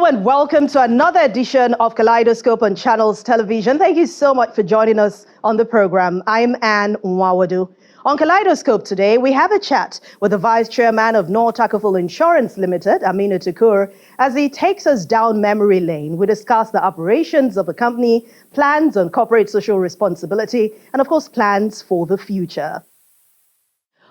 and welcome to another edition of Kaleidoscope on Channels Television. Thank you so much for joining us on the program. I'm Anne Nwawadu. On Kaleidoscope today, we have a chat with the Vice Chairman of Noor Takaful Insurance Limited, Aminu Tukur. As he takes us down memory lane, we discuss the operations of the company, plans on corporate social responsibility, and of course, plans for the future.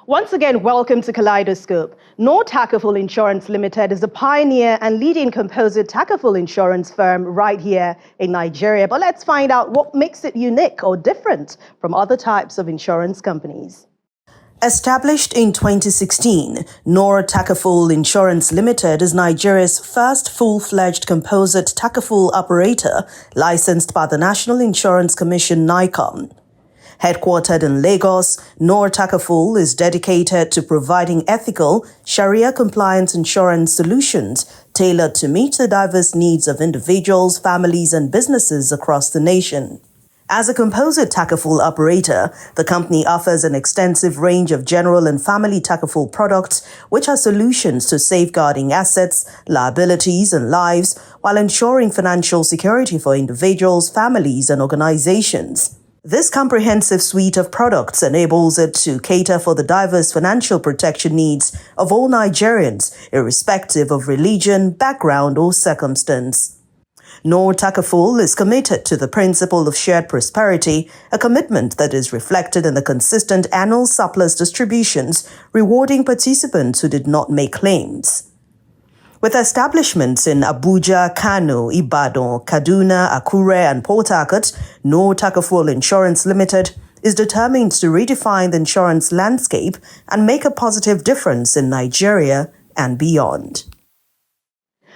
Once again, welcome to Kaleidoscope. Noor Takaful Insurance Limited is a pioneer and leading composite Takaful insurance firm right here in Nigeria. But let's find out what makes it unique or different from other types of insurance companies. Established in 2016, Noor Takaful Insurance Limited is Nigeria's first full-fledged composite Takaful operator licensed by the National Insurance Commission (NICOM). Headquartered in Lagos, Noor Takaful is dedicated to providing ethical, Sharia-compliant insurance solutions tailored to meet the diverse needs of individuals, families, and businesses across the nation. As a composite Takaful operator, the company offers an extensive range of general and family Takaful products, which are solutions to safeguarding assets, liabilities, and lives, while ensuring financial security for individuals, families, and organizations. This comprehensive suite of products enables it to cater for the diverse financial protection needs of all Nigerians, irrespective of religion, background, or circumstance. Noor Takaful is committed to the principle of shared prosperity, a commitment that is reflected in the consistent annual surplus distributions, rewarding participants who did not make claims. With establishments in Abuja, Kano, Ibadan, Kaduna, Akure, and Port Harcourt, Noor Takaful Insurance Limited is determined to redefine the insurance landscape and make a positive difference in Nigeria and beyond.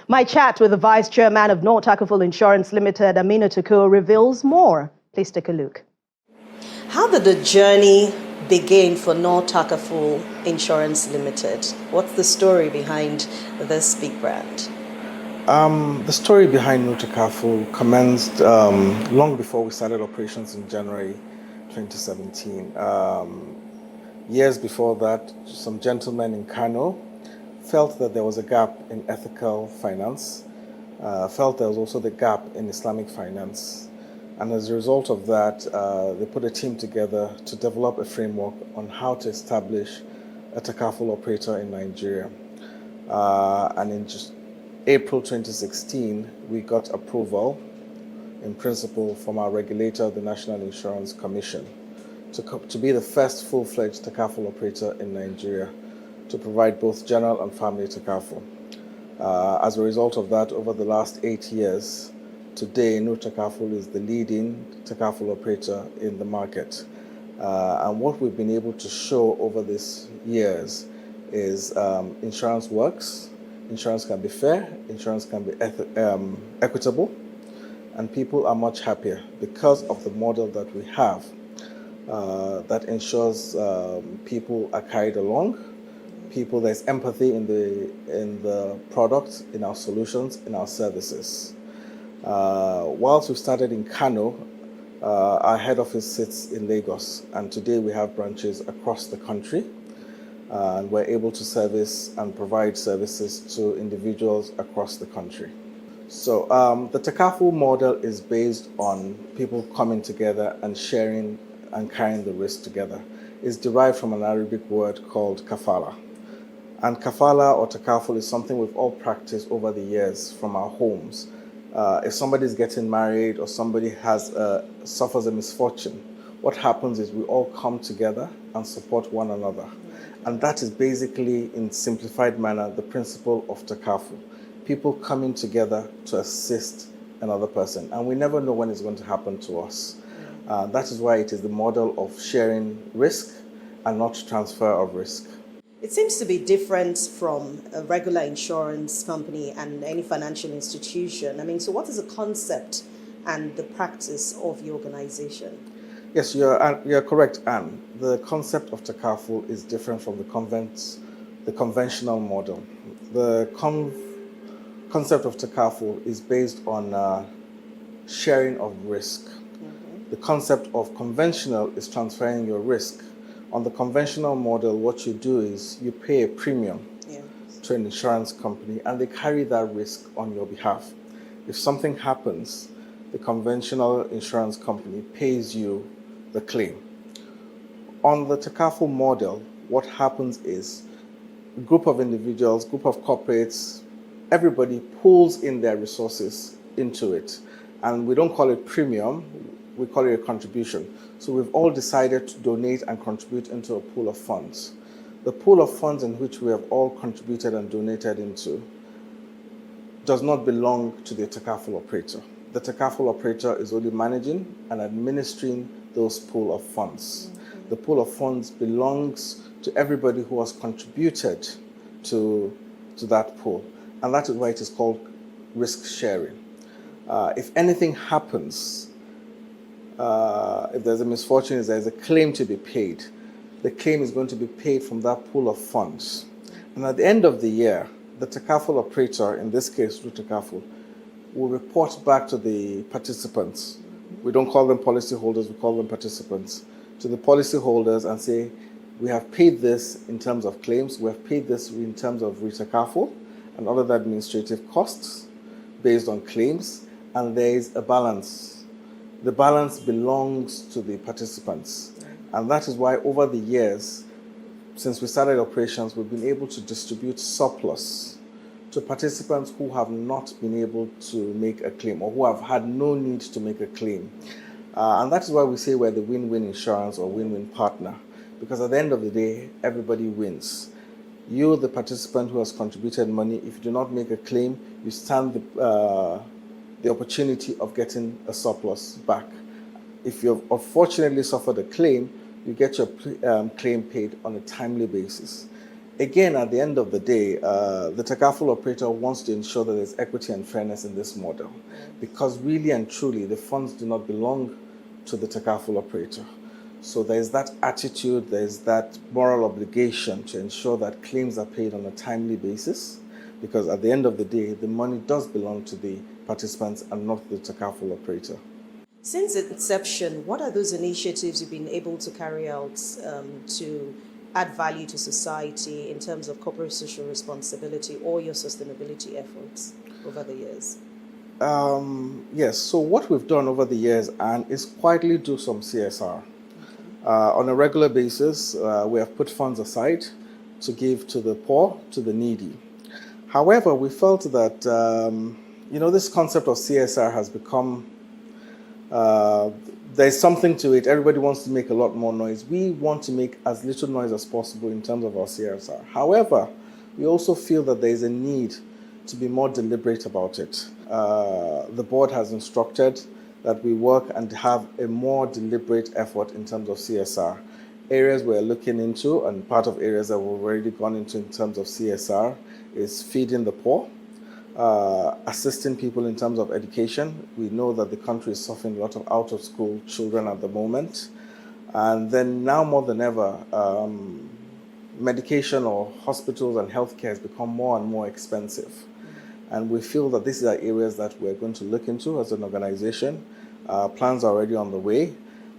My chat with the Vice Chairman of Noor Takaful Insurance Limited, Aminu Tukur, reveals more. Please take a look. How did the journey begin for Noor Takaful Insurance Limited? What's the story behind this big brand? The story behind Noor Takaful commenced long before we started operations in January 2017. Years before that, some gentlemen in Kano felt that there was a gap in ethical finance, felt there was also the gap in Islamic finance. And as a result of that, they put a team together to develop a framework on how to establish a Takaful operator in Nigeria. And in just April 2016, we got approval in principle from our regulator, the National Insurance Commission, to be the first full-fledged Takaful operator in Nigeria to provide both general and family Takaful. As a result of that, over the last 8 years, today, Noor Takaful is the leading Takaful operator in the market. And what we've been able to show over these years is insurance works, insurance can be fair, insurance can be equitable, and people are much happier because of the model that we have that ensures people are carried along, there's empathy in the product, in our solutions, in our services. Whilst we started in Kano, our head office sits in Lagos, and today we have branches across the country, and we're able to service and provide services to individuals across the country. So the Takaful model is based on people coming together and sharing and carrying the risk together. It's derived from an Arabic word called kafala. And kafala or Takaful is something we've all practiced over the years from our homes. If somebody's getting married or somebody suffers a misfortune, what happens is we all come together and support one another. And that is basically, in simplified manner, the principle of Takaful. People coming together to assist another person. And we never know when it's going to happen to us. That is why it is the model of sharing risk and not transfer of risk. It seems to be different from a regular insurance company and any financial institution. I mean, so what is the concept and the practice of your organization? Yes, you're correct, Anne. The concept of Takaful is different from the conventional model. The concept of Takaful is based on sharing of risk. The concept of conventional is transferring your risk. On the conventional model, what you do is you pay a premium to an insurance company and they carry that risk on your behalf. If something happens, the conventional insurance company pays you the claim. On the Takaful model, what happens is a group of individuals, group of corporates, everybody pulls in their resources into it. And we don't call it premium, we call it a contribution. So we've all decided to donate and contribute into a pool of funds. The pool of funds in which we have all contributed and donated into does not belong to the Takaful operator. The Takaful operator is only managing and administering those pool of funds. The pool of funds belongs to everybody who has contributed to that pool. And that is why it is called risk sharing. If anything happens, if there's a misfortune, if there's a claim to be paid, the claim is going to be paid from that pool of funds. And at the end of the year, the Takaful operator, in this case, Noor Takaful, will report back to the participants. We don't call them policyholders, we call them participants. To the policyholders and say, we have paid this in terms of claims, we have paid this in terms of Takaful and other administrative costs based on claims, and there is a balance. The balance belongs to the participants. And that is why over the years, since we started operations, we've been able to distribute surplus to participants who have not been able to make a claim or who have had no need to make a claim. And that is why we say we're the win-win insurance or win-win partner, because at the end of the day, everybody wins. You, the participant who has contributed money, if you do not make a claim, you stand the opportunity of getting a surplus back. If you've unfortunately suffered a claim, you get your claim paid on a timely basis. Again, at the end of the day, the Takaful operator wants to ensure that there's equity and fairness in this model, because really and truly, the funds do not belong to the Takaful operator. So there's that attitude, there's that moral obligation to ensure that claims are paid on a timely basis, because at the end of the day, the money does belong to the participants and not the Takaful operator. Since its inception, what are those initiatives you've been able to carry out to add value to society in terms of corporate social responsibility or your sustainability efforts over the years? Yes, so what we've done over the years is quietly do some CSR. On a regular basis, we have put funds aside to give to the poor, to the needy. However, we felt that, this concept of CSR has become, there's something to it. Everybody wants to make a lot more noise. We want to make as little noise as possible in terms of our CSR. However, we also feel that there is a need to be more deliberate about it. The board has instructed that we work and have a more deliberate effort in terms of CSR. Areas we're looking into, and part of areas that we've already gone into in terms of CSR, is feeding the poor, assisting people in terms of education. We know that the country is suffering a lot of out-of-school children at the moment. And then now more than ever, medication or hospitals and healthcare has become more and more expensive. And we feel that these are areas that we're going to look into as an organization. Plans are already on the way.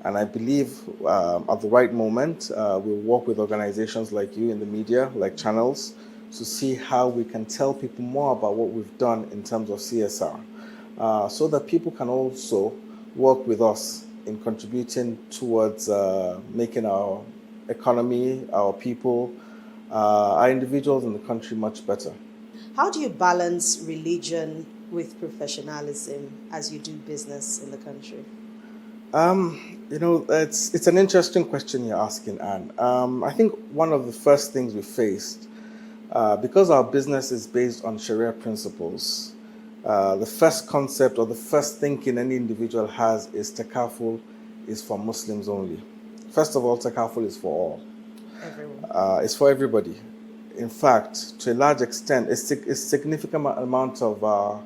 And I believe at the right moment, we'll work with organizations like you in the media, like channels, to see how we can tell people more about what we've done in terms of CSR, so that people can also work with us in contributing towards making our economy, our people, our individuals in the country much better. How do you balance religion with professionalism as you do business in the country? It's an interesting question you're asking, Anne. I think one of the first things we faced, because our business is based on Sharia principles, the first concept or the first thinking any individual has is Takaful is for Muslims only. First of all, Takaful is for all. Everyone. It's for everybody. In fact, to a large extent, a significant amount of our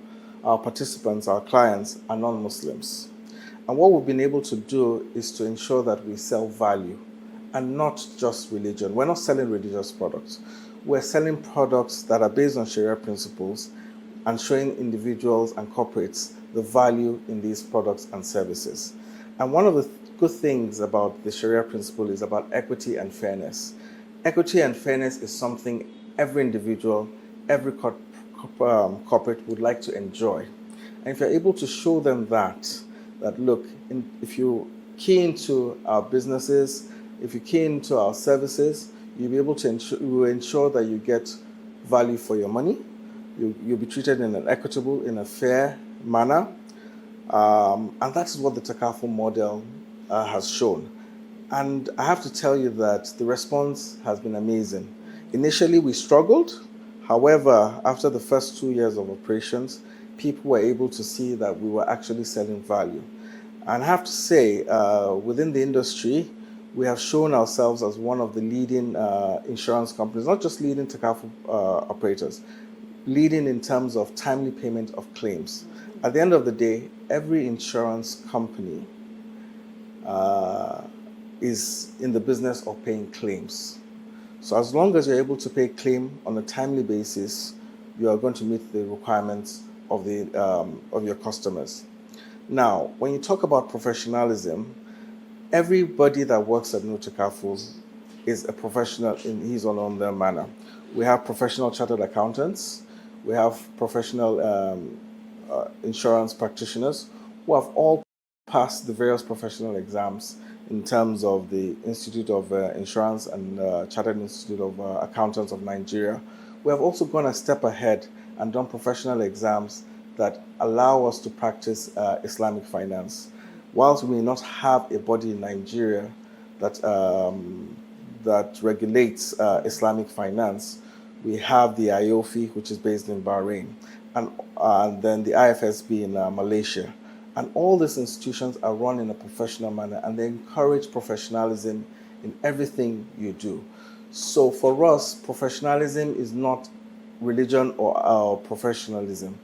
participants, our clients, are non-Muslims. And what we've been able to do is to ensure that we sell value and not just religion. We're not selling religious products. We're selling products that are based on Sharia principles and showing individuals and corporates the value in these products and services. And one of the good things about the Sharia principle is about equity and fairness. Equity and fairness is something every individual every corporate would like to enjoy. And if you're able to show them that look, if you key into our businesses, if you key into our services, you'll be able to ensure that you get value for your money. You'll be treated in an equitable, in a fair manner. And that's what the Takaful model has shown. And I have to tell you that the response has been amazing. Initially, we struggled. However, after the first 2 years of operations, people were able to see that we were actually selling value. And I have to say, within the industry, we have shown ourselves as one of the leading insurance companies, not just leading Takaful operators, leading in terms of timely payment of claims. At the end of the day, every insurance company is in the business of paying claims. So as long as you're able to pay claim on a timely basis, you are going to meet the requirements of your customers. Now, when you talk about professionalism, everybody that works at Noor Takaful is a professional in his or her manner. We have professional chartered accountants. We have professional insurance practitioners who have all passed the various professional exams in terms of the Institute of Insurance and Chartered Institute of Accountants of Nigeria. We have also gone a step ahead and done professional exams that allow us to practice Islamic finance. Whilst we may not have a body in Nigeria that regulates Islamic finance, we have the IOFI, which is based in Bahrain, and then the IFSB in Malaysia. And all these institutions are run in a professional manner, and they encourage professionalism in everything you do. So for us, professionalism is not religion or professionalism.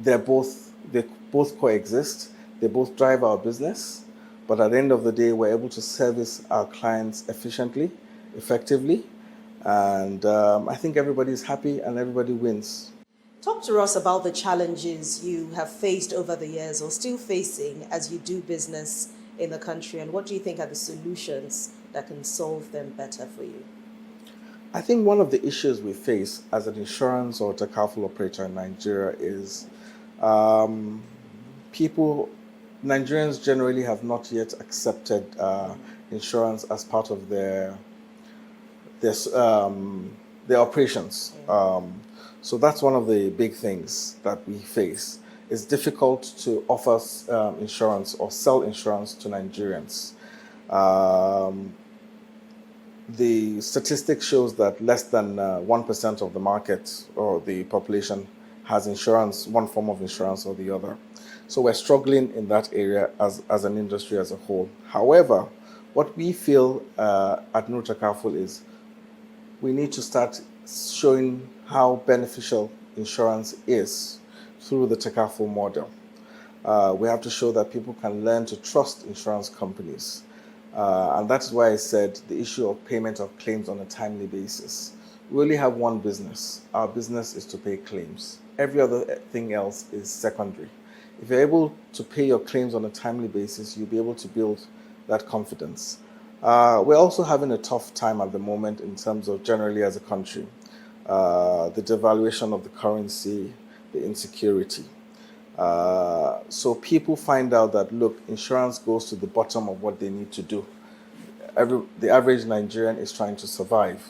They both coexist. They both drive our business. But at the end of the day, we're able to service our clients efficiently, effectively. And I think everybody is happy and everybody wins. Talk to us about the challenges you have faced over the years or still facing as you do business in the country, and what do you think are the solutions that can solve them better for you? I think one of the issues we face as an insurance or Takaful operator in Nigeria is Nigerians generally have not yet accepted insurance as part of their operations. So that's one of the big things that we face. It's difficult to offer insurance or sell insurance to Nigerians. The statistic shows that less than 1% of the market or the population has insurance, one form of insurance or the other. So we're struggling in that area as an industry as a whole. However, what we feel at Noor Takaful is we need to start showing how beneficial insurance is through the Takaful model. We have to show that people can learn to trust insurance companies. And that's why I said the issue of payment of claims on a timely basis. We only have one business. Our business is to pay claims. Every other thing else is secondary. If you're able to pay your claims on a timely basis, you'll be able to build that confidence. We're also having a tough time at the moment in terms of generally as a country. The devaluation of the currency, the insecurity. So people find out that, look, insurance goes to the bottom of what they need to do. The average Nigerian is trying to survive.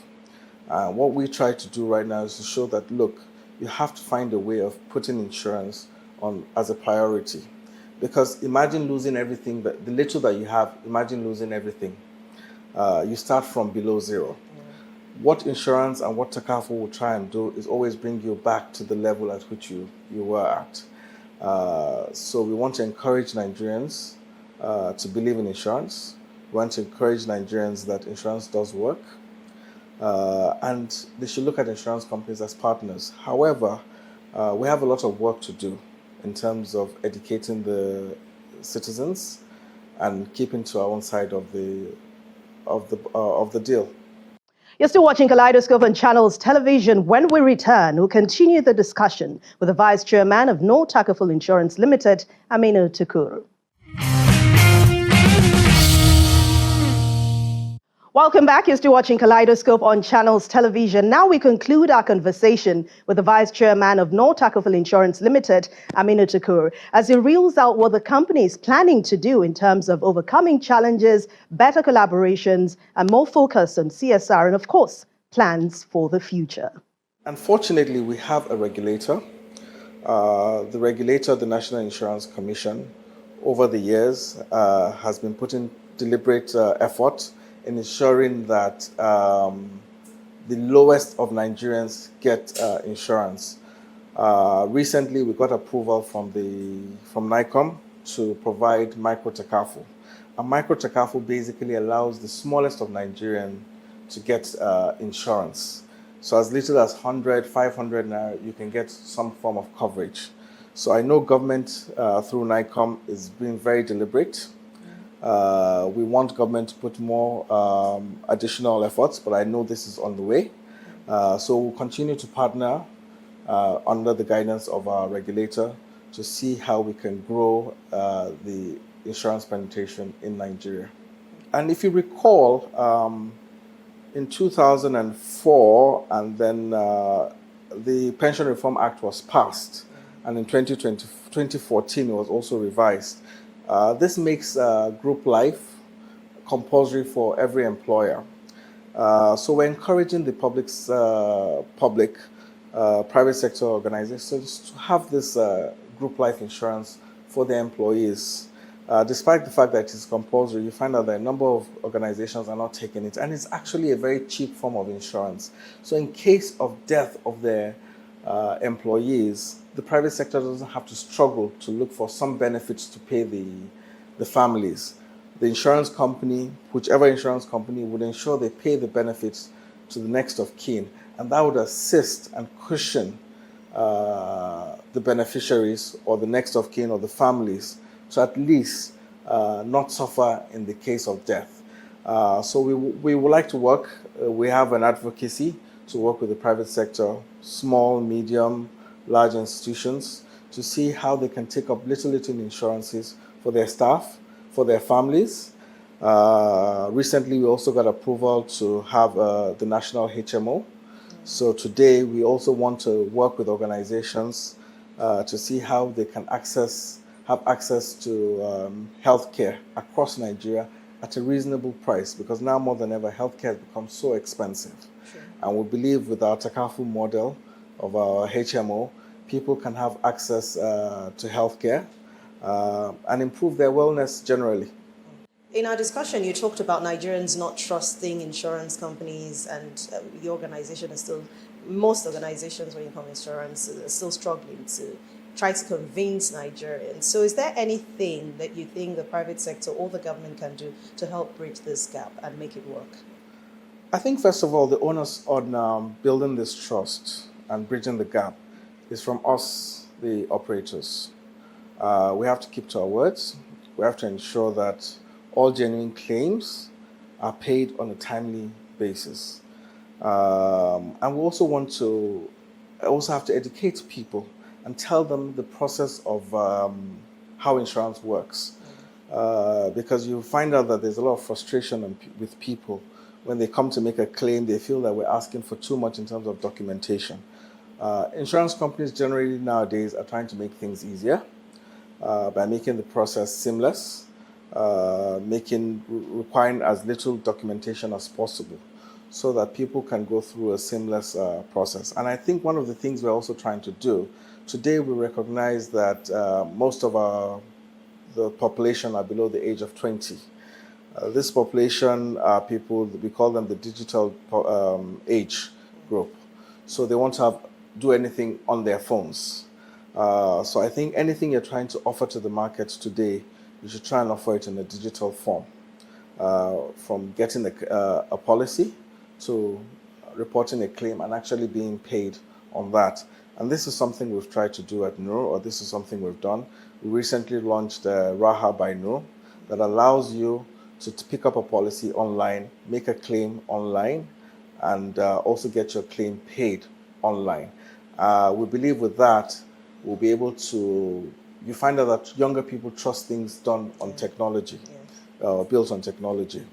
What we try to do right now is to show that, look, you have to find a way of putting insurance on as a priority. Because imagine losing everything, the little that you have, imagine losing everything. You start from below zero. What insurance and what Takaful will try and do is always bring you back to the level at which you were at. So we want to encourage Nigerians to believe in insurance. We want to encourage Nigerians that insurance does work. And they should look at insurance companies as partners. However, we have a lot of work to do in terms of educating the citizens and keeping to our own side of the deal. You're still watching Kaleidoscope on Channels Television. When we return, we'll continue the discussion with the Vice Chairman of Noor Takaful Insurance Limited, Aminu Tukur. Welcome back. You're still watching Kaleidoscope on Channels Television. Now we conclude our conversation with the Vice Chairman of Noor Takaful Insurance Limited, Aminu Tukur, as he reels out what the company is planning to do in terms of overcoming challenges, better collaborations, and more focus on CSR, and of course, plans for the future. Unfortunately, we have a regulator. The regulator, the National Insurance Commission, over the years has been putting deliberate effort in ensuring that the lowest of Nigerians get insurance. Recently, we got approval from NICOM to provide micro Takaful. A micro Takaful basically allows the smallest of Nigerians to get insurance. So as little as 100, 500 naira, you can get some form of coverage. So I know government through NICOM is being very deliberate. We want government to put more additional efforts, but I know this is on the way. So we'll continue to partner under the guidance of our regulator to see how we can grow the insurance penetration in Nigeria. And if you recall, in 2004, and then the Pension Reform Act was passed, and in 2014 it was also revised. This makes group life compulsory for every employer. So we're encouraging the private sector organizations to have this group life insurance for their employees. Despite the fact that it's compulsory, you find out that a number of organizations are not taking it, and it's actually a very cheap form of insurance. So in case of death of their employees, the private sector doesn't have to struggle to look for some benefits to pay the families. The insurance company, whichever insurance company, would ensure they pay the benefits to the next of kin, and that would assist and cushion the beneficiaries or the next of kin or the families to at least not suffer in the case of death. So we would like to work. We have an advocacy to work with the private sector, small, medium, large institutions, to see how they can take up little insurances for their staff, for their families. Recently, we also got approval to have the national HMO. So today, we also want to work with organizations to see how they can have access to healthcare across Nigeria at a reasonable price, because now more than ever, healthcare has become so expensive. Sure. And we believe with our Takaful model of our HMO, people can have access to healthcare and improve their wellness generally. In our discussion, you talked about Nigerians not trusting insurance companies, and your organization is still, most organizations when you come to insurance are still struggling to try to convince Nigerians. So is there anything that you think the private sector or the government can do to help bridge this gap and make it work? I think, first of all, the onus on building this trust and bridging the gap is from us, the operators. We have to keep to our words. We have to ensure that all genuine claims are paid on a timely basis. And we also have to educate people and tell them the process of how insurance works. Because you find out that there's a lot of frustration with people. When they come to make a claim, they feel that we're asking for too much in terms of documentation. Insurance companies generally nowadays are trying to make things easier by making the process seamless, requiring as little documentation as possible, so that people can go through a seamless process. And I think one of the things we're also trying to do, today we recognize that most of the population are below the age of 20. This population are people, we call them the digital age group. So they want to do anything on their phones. So I think anything you're trying to offer to the market today, you should try and offer it in a digital form. From getting a policy to reporting a claim and actually being paid on that. And this is something we've tried to do at Noor, or this is something we've done. We recently launched Raha by Noor that allows you to pick up a policy online, make a claim online, and also get your claim paid online. We believe with that, we'll be able to, you find out that younger people trust things done on technology, built on technology.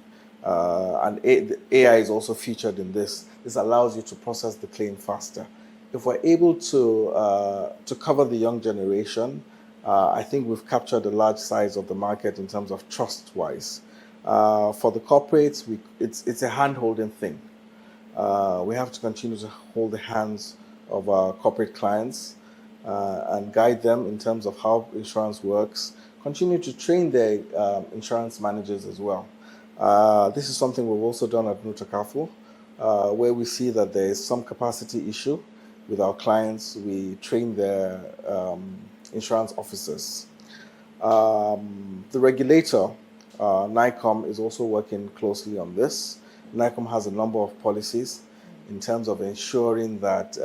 And the AI is also featured in this. This allows you to process the claim faster. If we're able to cover the young generation, I think we've captured a large size of the market in terms of trust-wise. For the corporates, it's a hand-holding thing. We have to continue to hold the hands of our corporate clients and guide them in terms of how insurance works. Continue to train their insurance managers as well. This is something we've also done at Noor Takaful, where we see that there is some capacity issue with our clients. We train their insurance officers. The regulator, NICOM, is also working closely on this. NICOM has a number of policies in terms of ensuring that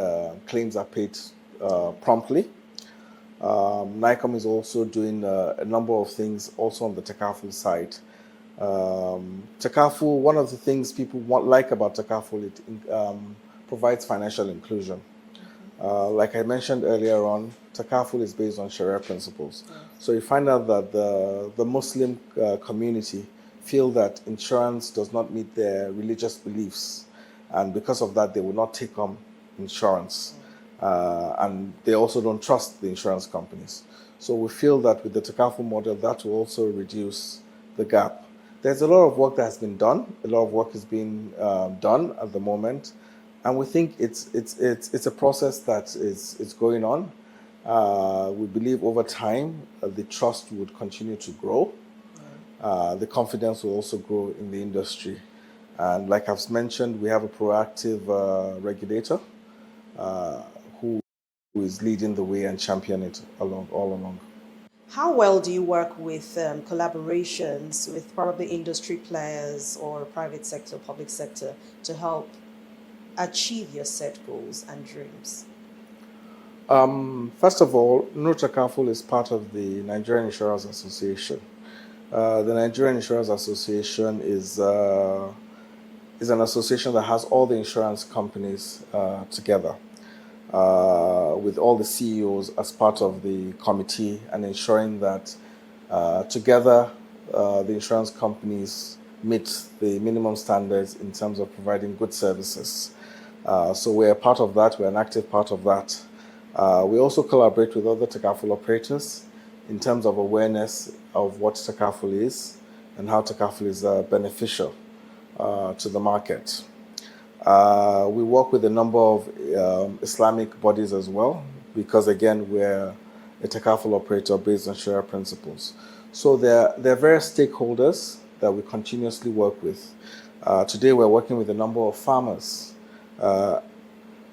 claims are paid promptly. NICOM is also doing a number of things also on the Takaful side. Takaful, one of the things people like about Takaful, it provides financial inclusion. Like I mentioned earlier on, Takaful is based on Sharia principles. Yes. So you find out that the Muslim community feel that insurance does not meet their religious beliefs, and because of that, they will not take on insurance. And they also don't trust the insurance companies. So we feel that with the Takaful model, that will also reduce the gap. There's a lot of work that has been done. A lot of work is being done at the moment. And we think it's a process that is going on. We believe over time the trust would continue to grow. The confidence will also grow in the industry. And like I've mentioned, we have a proactive regulator who is leading the way and championing it all along. How well do you work with collaborations with probably industry players or private sector, public sector to help achieve your set goals and dreams? First of all, Noor Takaful is part of the Nigerian Insurers Association. The Nigerian Insurers Association is an association that has all the insurance companies together, with all the CEOs as part of the committee, and ensuring that together the insurance companies meet the minimum standards in terms of providing good services. So we're a part of that, we're an active part of that. We also collaborate with other Takaful operators in terms of awareness of what Takaful is and how Takaful is beneficial to the market. We work with a number of Islamic bodies as well, because again, we're a Takaful operator based on Sharia principles. So there are various stakeholders that we continuously work with. Today we're working with a number of farmers.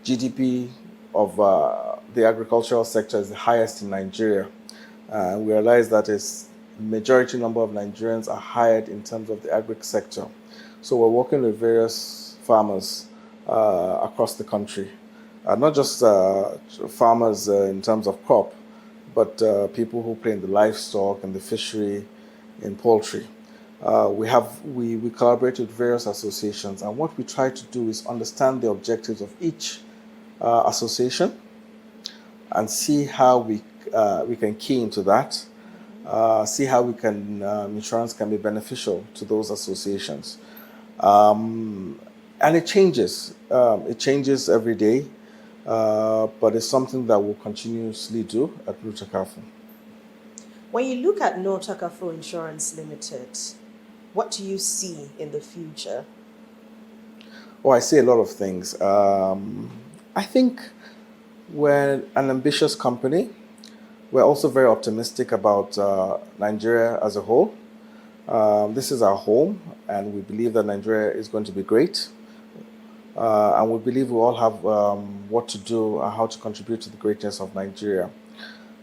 GDP of the agricultural sector is the highest in Nigeria. We realize that a majority number of Nigerians are hired in terms of the agri sector. So we're working with various farmers across the country. Not just farmers in terms of crop, but people who play in the livestock and the fishery, in poultry. We collaborate with various associations, and what we try to do is understand the objectives of each association and see how we can key into that, see how we can insurance can be beneficial to those associations. And it changes. It changes every day, but it's something that we'll continuously do at Noor Takaful. When you look at Noor Takaful Insurance Limited, what do you see in the future? Oh, I see a lot of things. I think we're an ambitious company. We're also very optimistic about Nigeria as a whole. This is our home, and we believe that Nigeria is going to be great. And we believe we all have what to do and how to contribute to the greatness of Nigeria.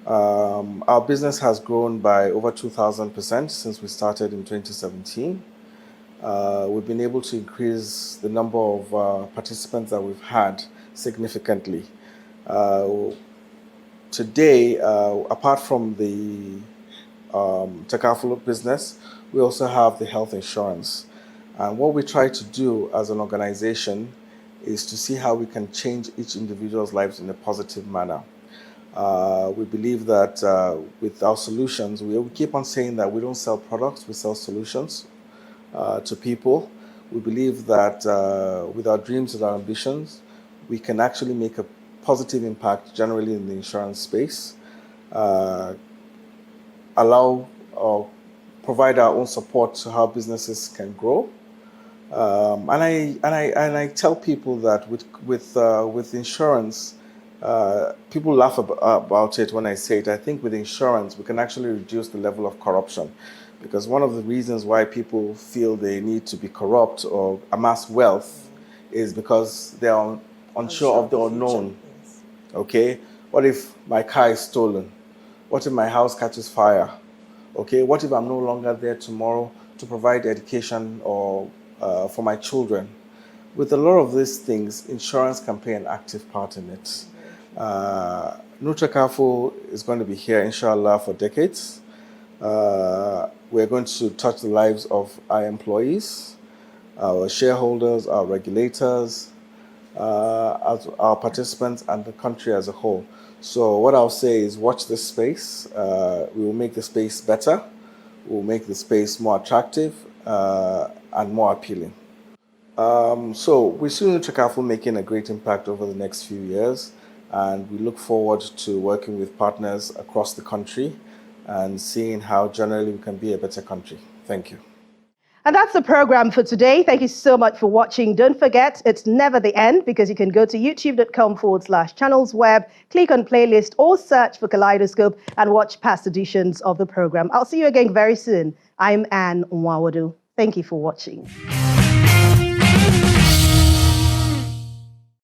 Our business has grown by over 2,000% since we started in 2017. We've been able to increase the number of participants that we've had significantly. Today, apart from the Takaful business, we also have the health insurance. And what we try to do as an organization is to see how we can change each individual's lives in a positive manner. We believe that with our solutions, we keep on saying that we don't sell products, we sell solutions. to people. We believe that with our dreams and our ambitions, we can actually make a positive impact generally in the insurance space, allow or provide our own support to how businesses can grow. And I tell people that with insurance, people laugh about it when I say it. I think with insurance, we can actually reduce the level of corruption, because one of the reasons why people feel they need to be corrupt or amass wealth is because they're unsure of the unknown. Yes. Okay, what if my car is stolen? What if my house catches fire? Okay, what if I'm no longer there tomorrow to provide education or for my children? With a lot of these things, insurance can play an active part in it. Noor Takaful is going to be here, inshallah, for decades. We're going to touch the lives of our employees, our shareholders, our regulators, our participants, and the country as a whole. So what I'll say is watch this space. We will make the space better. We will make the space more attractive and more appealing. So we see Noor Takaful making a great impact over the next few years, and we look forward to working with partners across the country and seeing how generally we can be a better country. Thank you. And that's the program for today. Thank you so much for watching. Don't forget, it's never the end, because you can go to youtube.com/channels web, click on playlist or search for Kaleidoscope and watch past editions of the program. I'll see you again very soon. I'm Anne Nwawadu. Thank you for watching.